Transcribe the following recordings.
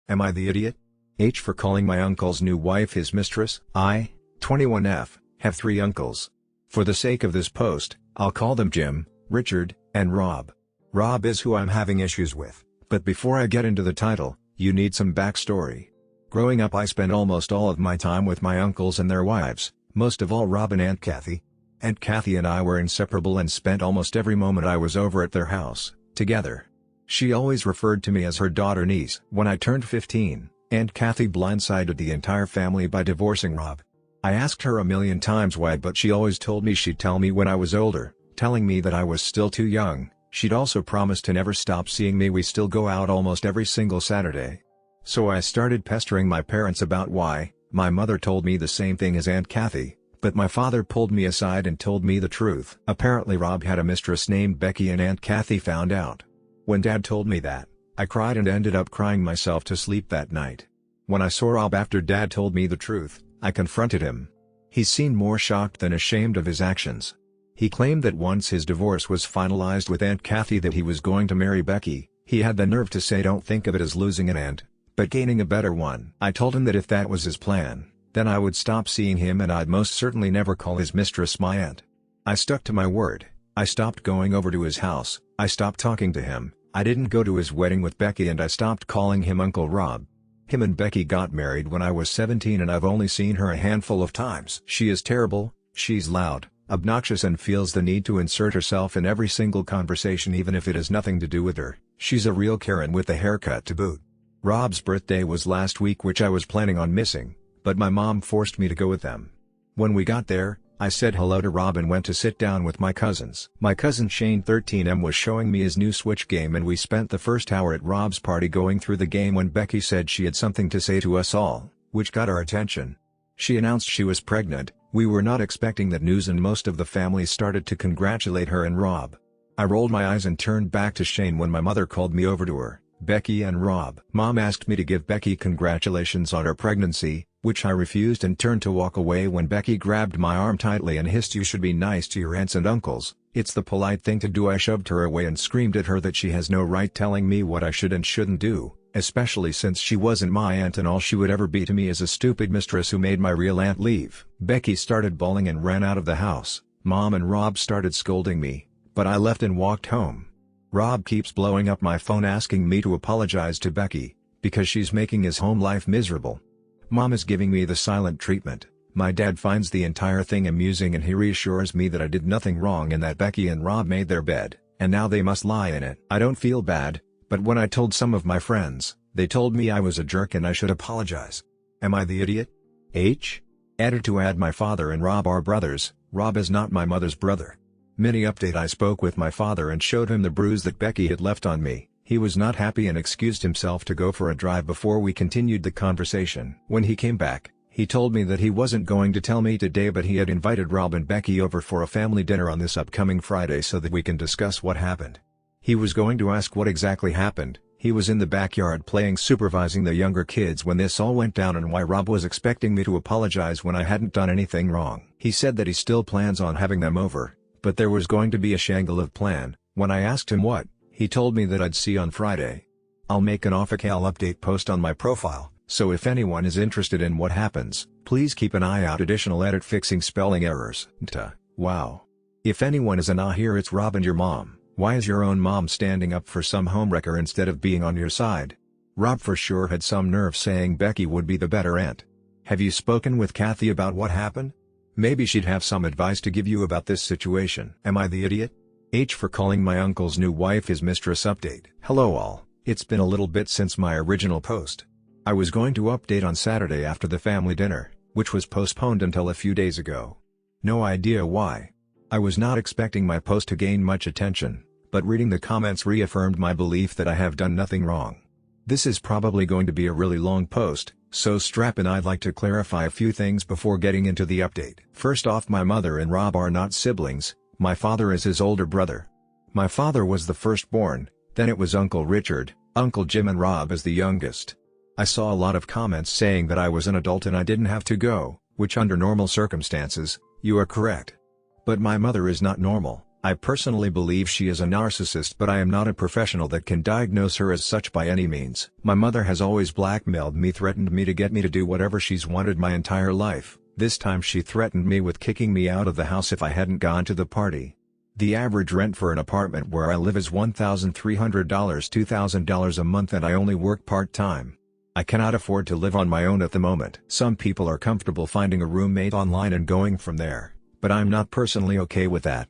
Am I the idiot? H for calling my uncle's new wife his mistress. I, 21F, have 3 uncles. For the sake of this post, I'll call them Jim, Richard, and Rob. Rob is who I'm having issues with, but before I get into the title, you need some backstory. Growing up I spent almost all of my time with my uncles and their wives, most of all Rob and Aunt Kathy. Aunt Kathy and I were inseparable and spent almost every moment I was over at their house, together. She always referred to me as her daughter niece. When I turned 15, Aunt Kathy blindsided the entire family by divorcing Rob. I asked her a million times why, but she always told me she'd tell me when I was older, telling me that I was still too young. She'd also promised to never stop seeing me. We still go out almost every single Saturday. So I started pestering my parents about why. My mother told me the same thing as Aunt Kathy, but my father pulled me aside and told me the truth. Apparently Rob had a mistress named Becky and Aunt Kathy found out. When Dad told me that, I cried and ended up crying myself to sleep that night. When I saw Rob after Dad told me the truth, I confronted him. He seemed more shocked than ashamed of his actions. He claimed that once his divorce was finalized with Aunt Kathy that he was going to marry Becky. He had the nerve to say don't think of it as losing an aunt, but gaining a better one. I told him that if that was his plan, then I would stop seeing him and I'd most certainly never call his mistress my aunt. I stuck to my word. I stopped going over to his house, I stopped talking to him, I didn't go to his wedding with Becky, and I stopped calling him Uncle Rob. Him and Becky got married when I was 17 and I've only seen her a handful of times. She is terrible, she's loud, obnoxious and feels the need to insert herself in every single conversation even if it has nothing to do with her. She's a real Karen with the haircut to boot. Rob's birthday was last week, which I was planning on missing, but my mom forced me to go with them. When we got there, I said hello to Rob and went to sit down with my cousins. My cousin Shane 13M was showing me his new Switch game and we spent the first hour at Rob's party going through the game when Becky said she had something to say to us all, which got our attention. She announced she was pregnant. We were not expecting that news and most of the family started to congratulate her and Rob. I rolled my eyes and turned back to Shane when my mother called me over to her, Becky and Rob. Mom asked me to give Becky congratulations on her pregnancy, which I refused and turned to walk away when Becky grabbed my arm tightly and hissed, "You should be nice to your aunts and uncles, it's the polite thing to do." I shoved her away and screamed at her that she has no right telling me what I should and shouldn't do, especially since she wasn't my aunt and all she would ever be to me is a stupid mistress who made my real aunt leave. Becky started bawling and ran out of the house. Mom and Rob started scolding me, but I left and walked home. Rob keeps blowing up my phone asking me to apologize to Becky, because she's making his home life miserable. Mom is giving me the silent treatment. My dad finds the entire thing amusing and he reassures me that I did nothing wrong and that Becky and Rob made their bed, and now they must lie in it. I don't feel bad, but when I told some of my friends, they told me I was a jerk and I should apologize. Am I the idiot? H? Added to add, my father and Rob are brothers. Rob is not my mother's brother. Mini update: I spoke with my father and showed him the bruise that Becky had left on me. He was not happy and excused himself to go for a drive before we continued the conversation. When he came back, he told me that he wasn't going to tell me today, but he had invited Rob and Becky over for a family dinner on this upcoming Friday so that we can discuss what happened. He was going to ask what exactly happened. He was in the backyard playing, supervising the younger kids when this all went down, and why Rob was expecting me to apologize when I hadn't done anything wrong. He said that he still plans on having them over, but there was going to be a shangle plan. When I asked him what, he told me that I'd see on Friday. I'll make an official update post on my profile, so if anyone is interested in what happens, please keep an eye out. Additional edit: fixing spelling errors. Wow. If anyone is an here, it's Rob and your mom. Why is your own mom standing up for some homewrecker instead of being on your side? Rob for sure had some nerve saying Becky would be the better aunt. Have you spoken with Kathy about what happened? Maybe she'd have some advice to give you about this situation. Am I the idiot? H for calling my uncle's new wife his mistress. Update: hello all, it's been a little bit since my original post. I was going to update on Saturday after the family dinner, which was postponed until a few days ago. No idea why. I was not expecting my post to gain much attention, but reading the comments reaffirmed my belief that I have done nothing wrong. This is probably going to be a really long post, so strap in. I'd like to clarify a few things before getting into the update. First off, my mother and Rob are not siblings. My father is his older brother. My father was the firstborn, then it was Uncle Richard, Uncle Jim and Rob as the youngest. I saw a lot of comments saying that I was an adult and I didn't have to go, which under normal circumstances, you are correct. But my mother is not normal. I personally believe she is a narcissist, but I am not a professional that can diagnose her as such by any means. My mother has always blackmailed me, threatened me to get me to do whatever she's wanted my entire life. This time she threatened me with kicking me out of the house if I hadn't gone to the party. The average rent for an apartment where I live is $1,300 $2,000 a month, and I only work part-time. I cannot afford to live on my own at the moment. Some people are comfortable finding a roommate online and going from there, but I'm not personally okay with that.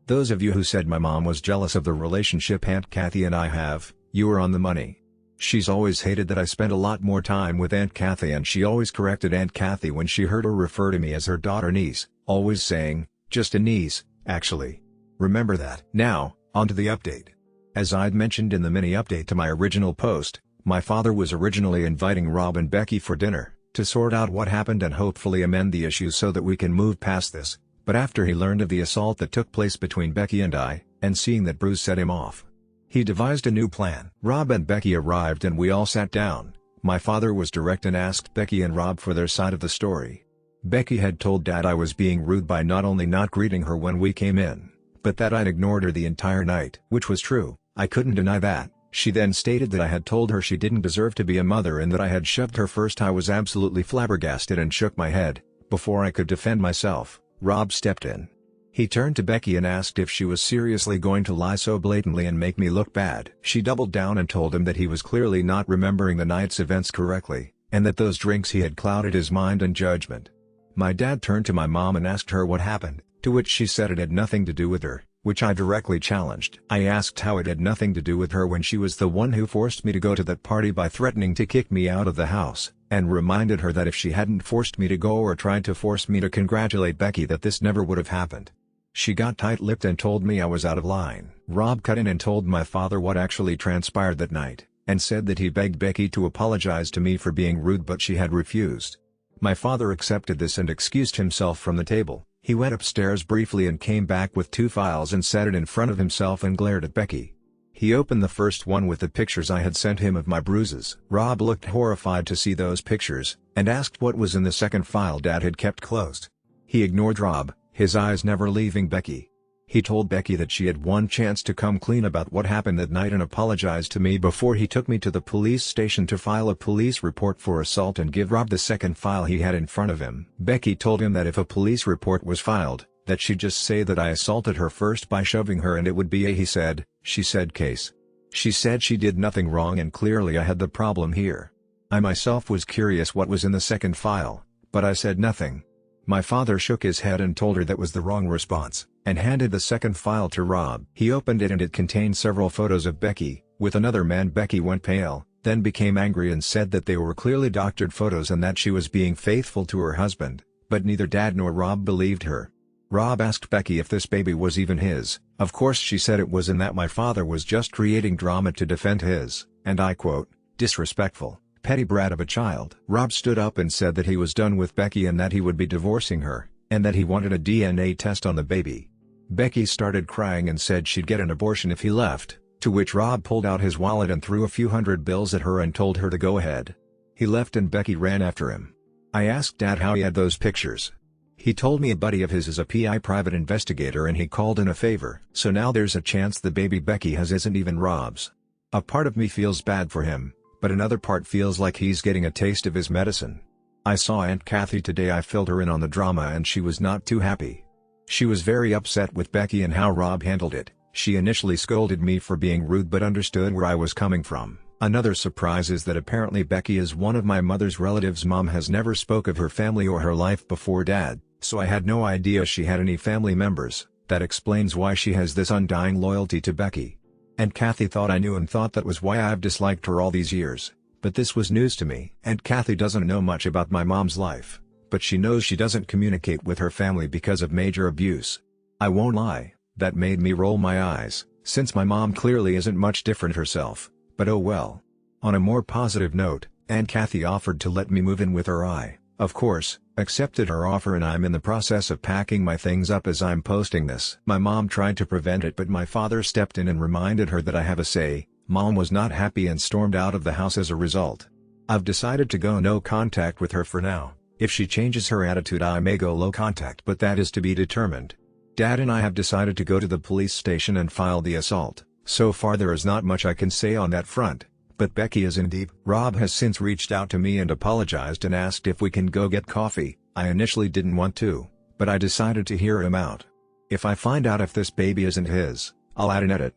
Those of you who said my mom was jealous of the relationship Aunt Kathy and I have, you are on the money. She's always hated that I spent a lot more time with Aunt Kathy, and she always corrected Aunt Kathy when she heard her refer to me as her daughter niece, always saying, just a niece, actually. Remember that. Now, on to the update. As I'd mentioned in the mini update to my original post, my father was originally inviting Rob and Becky for dinner, to sort out what happened and hopefully amend the issues so that we can move past this. But after he learned of the assault that took place between Becky and I, and seeing that Bruce set him off, he devised a new plan. Rob and Becky arrived and we all sat down. My father was direct and asked Becky and Rob for their side of the story. Becky had told Dad I was being rude by not only not greeting her when we came in, but that I'd ignored her the entire night. Which was true, I couldn't deny that. She then stated that I had told her she didn't deserve to be a mother and that I had shoved her first. I was absolutely flabbergasted and shook my head. Before I could defend myself, Rob stepped in. He turned to Becky and asked if she was seriously going to lie so blatantly and make me look bad. She doubled down and told him that he was clearly not remembering the night's events correctly, and that those drinks he had clouded his mind and judgment. My dad turned to my mom and asked her what happened, to which she said it had nothing to do with her, which I directly challenged. I asked how it had nothing to do with her when she was the one who forced me to go to that party by threatening to kick me out of the house, and reminded her that if she hadn't forced me to go or tried to force me to congratulate Becky that this never would have happened. She got tight-lipped and told me I was out of line. Rob cut in and told my father what actually transpired that night, and said that he begged Becky to apologize to me for being rude, but she had refused. My father accepted this and excused himself from the table. He went upstairs briefly and came back with 2 files and set it in front of himself and glared at Becky. He opened the first one with the pictures I had sent him of my bruises. Rob looked horrified to see those pictures, and asked what was in the second file Dad had kept closed. He ignored Rob, his eyes never leaving Becky. He told Becky that she had one chance to come clean about what happened that night and apologized to me before he took me to the police station to file a police report for assault and give Rob the second file he had in front of him. Becky told him that if a police report was filed, that she'd just say that I assaulted her first by shoving her and it would be a he said, she said case. She said she did nothing wrong and clearly I had the problem here. I myself was curious what was in the second file, but I said nothing. My father shook his head and told her that was the wrong response, and handed the second file to Rob. He opened it and it contained several photos of Becky, with another man. Becky went pale, then became angry and said that they were clearly doctored photos and that she was being faithful to her husband, but neither Dad nor Rob believed her. Rob asked Becky if this baby was even his. Of course she said it was and that my father was just creating drama to defend his, and I quote, disrespectful, petty brat of a child. Rob stood up and said that he was done with Becky and that he would be divorcing her, and that he wanted a DNA test on the baby. Becky started crying and said she'd get an abortion if he left, to which Rob pulled out his wallet and threw a few hundred bills at her and told her to go ahead. He left and Becky ran after him. I asked Dad how he had those pictures. He told me a buddy of his is a PI private investigator and he called in a favor. So now there's a chance the baby Becky has isn't even Rob's. A part of me feels bad for him, but another part feels like he's getting a taste of his medicine. I saw Aunt Kathy today. I filled her in on the drama and she was not too happy. She was very upset with Becky and how Rob handled it. She initially scolded me for being rude but understood where I was coming from. Another surprise is that apparently Becky is one of my mother's relatives. Mom has never spoke of her family or her life before Dad, so I had no idea she had any family members. That explains why she has this undying loyalty to Becky. Aunt Kathy thought I knew and thought that was why I've disliked her all these years, but this was news to me. Aunt Kathy doesn't know much about my mom's life, but she knows she doesn't communicate with her family because of major abuse. I won't lie, that made me roll my eyes, since my mom clearly isn't much different herself, but oh well. On a more positive note, Aunt Kathy offered to let me move in with her. I, of course, accepted her offer and I'm in the process of packing my things up as I'm posting this. My mom tried to prevent it but my father stepped in and reminded her that I have a say. Mom was not happy and stormed out of the house as a result. I've decided to go no contact with her for now. If she changes her attitude I may go low contact, but that is to be determined. Dad and I have decided to go to the police station and file the assault. So far there is not much I can say on that front, but Becky is in deep. Rob has since reached out to me and apologized and asked if we can go get coffee. I initially didn't want to, but I decided to hear him out. If I find out if this baby isn't his, I'll add an edit.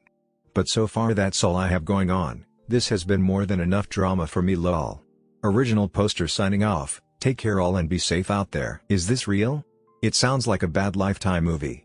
But so far that's all I have going on. This has been more than enough drama for me lol. Original poster signing off. Take care all and be safe out there. Is this real? It sounds like a bad Lifetime movie.